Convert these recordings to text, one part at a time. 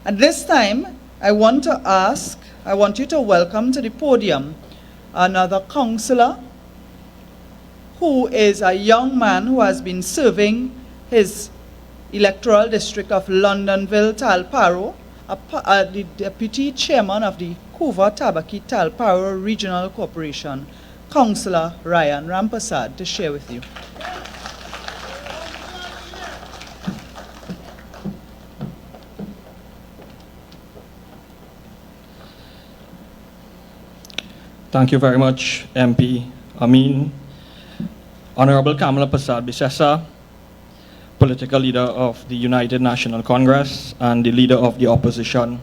At this time, I want you to welcome to the podium another councillor who is a young man who has been serving his electoral district of Longdenville, Talparo, the deputy chairman of the Kuva Tabaki Talparo Regional Corporation, Councillor Ryan Rampersad, to share with you. Thank you very much, MP Amin. Honorable Kamala Prasad Bisesa, political leader of the United National Congress and the leader of the opposition.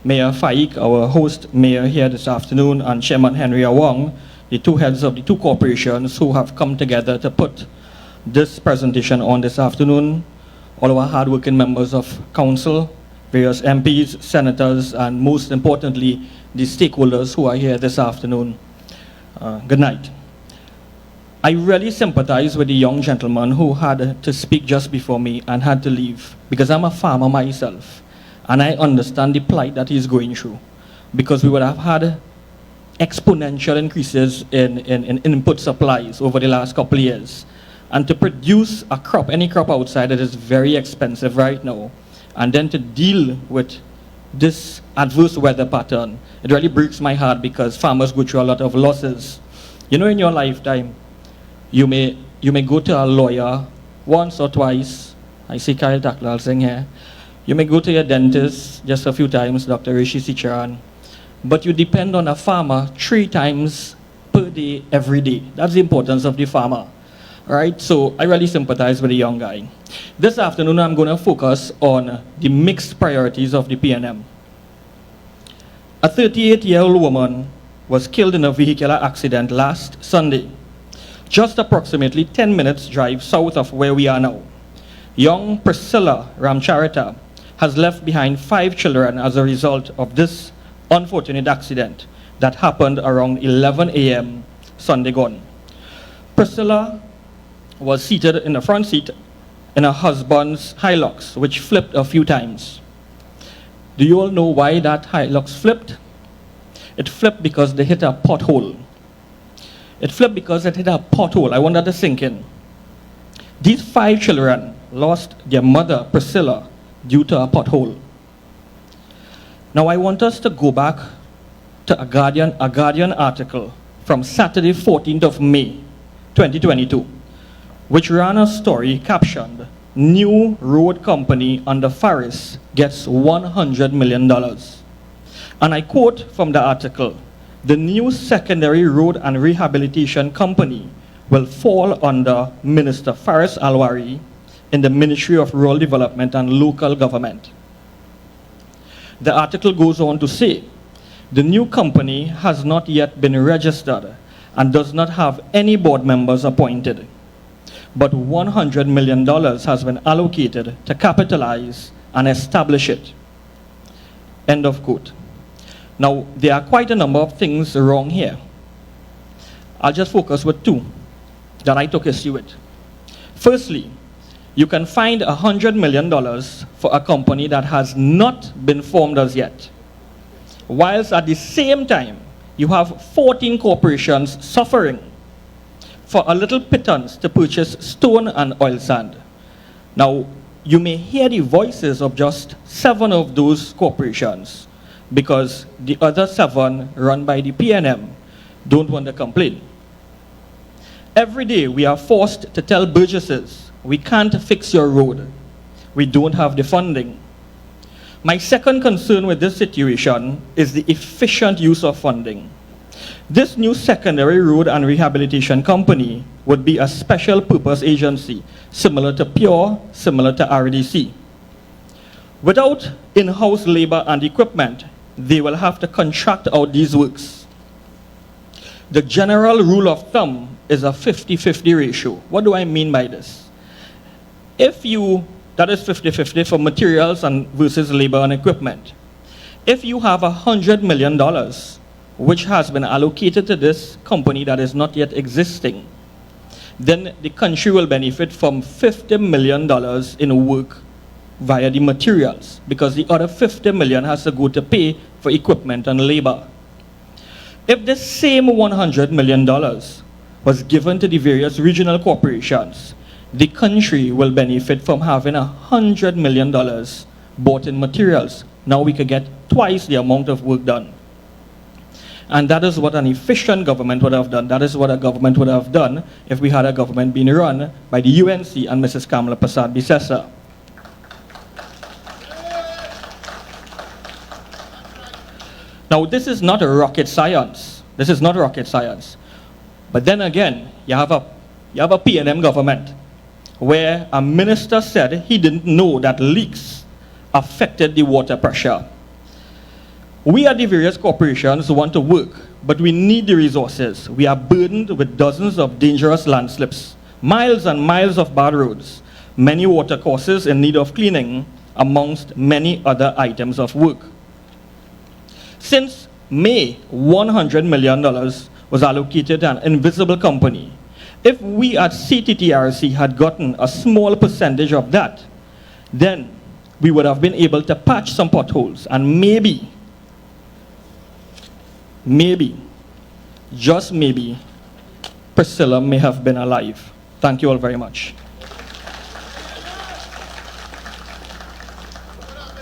Mayor Faik, our host mayor here this afternoon, and Chairman Henry Awang, the two heads of the two corporations who have come together to put this presentation on this afternoon. All our hardworking members of council, various MPs, senators, and most importantly, the stakeholders who are here this afternoon. Good night. I really sympathize with the young gentleman who had to speak just before me and had to leave, because I'm a farmer myself, and I understand the plight that he's going through, because we would have had exponential increases in input supplies over the last couple of years. And to produce a crop, any crop outside, it is very expensive right now. And then to deal with this adverse weather pattern, it really breaks my heart, because farmers go through a lot of losses. You know, in your lifetime, you may go to a lawyer once or twice. I see Kyle Taklal sing here. You may go to your dentist just a few times, Dr. Rishi Sicharan. But you depend on a farmer 3 times per day, every day. That's the importance of the farmer. All right, so I really sympathize with the young guy. This afternoon, I'm going to focus on the mixed priorities of the PNM. A 38-year-old woman was killed in a vehicular accident last Sunday, just approximately 10 minutes drive south of where we are now. Young Priscilla Ramcharita has left behind 5 children as a result of this unfortunate accident that happened around 11 a.m. Sunday gone. Priscilla was seated in the front seat in her husband's Hilux, which flipped a few times. Do you all know why that Hilux flipped? It flipped because they hit a pothole. It flipped because it hit a pothole. I want that to sink in. These 5 children lost their mother, Priscilla, due to a pothole. Now I want us to go back to a Guardian article from Saturday, 14th of May, 2022, which ran a story captioned, "New road company under Faris gets $100 million." And I quote from the article, "The new secondary road and rehabilitation company will fall under Minister Faris Alwari in the Ministry of Rural Development and Local Government." The article goes on to say, the new company has not yet been registered and does not have any board members appointed, but $100 million has been allocated to capitalize and establish it. End of quote. Now, there are quite a number of things wrong here. I'll just focus with 2 that I took issue with. Firstly, you can find $100 million for a company that has not been formed as yet, whilst at the same time, you have 14 corporations suffering for a little pittance to purchase stone and oil sand. Now, you may hear the voices of just 7 of those corporations, because the other 7 run by the PNM don't want to complain. Every day we are forced to tell burgesses, we can't fix your road. We don't have the funding. My second concern with this situation is the efficient use of funding. This new secondary road and rehabilitation company would be a special purpose agency, similar to PURE, similar to RDC. Without in-house labor and equipment, they will have to contract out these works. The general rule of thumb is a 50-50 ratio. What do I mean by this? That is 50-50 for materials and versus labor and equipment. If you have $100 million, which has been allocated to this company that is not yet existing, then the country will benefit from $50 million in work via the materials, because the other 50 million has to go to pay for equipment and labor. If the same $100 million was given to the various regional corporations, the country will benefit from having $100 million bought in materials. Now we could get twice the amount of work done. And that is what an efficient government would have done. That is what a government would have done if we had a government being run by the UNC and Mrs. Kamala Persad-Bissessar. Now, this is not rocket science. This is not rocket science. But then again, you have a P&M government where a minister said he didn't know that leaks affected the water pressure. We at the various corporations want to work, but we need the resources. We are burdened with dozens of dangerous landslips, miles and miles of bad roads, many water courses in need of cleaning, amongst many other items of work. Since May, $100 million was allocated to an invisible company. If we at CTTRC had gotten a small percentage of that, then we would have been able to patch some potholes, and maybe, just maybe, Priscilla may have been alive. Thank you all very much.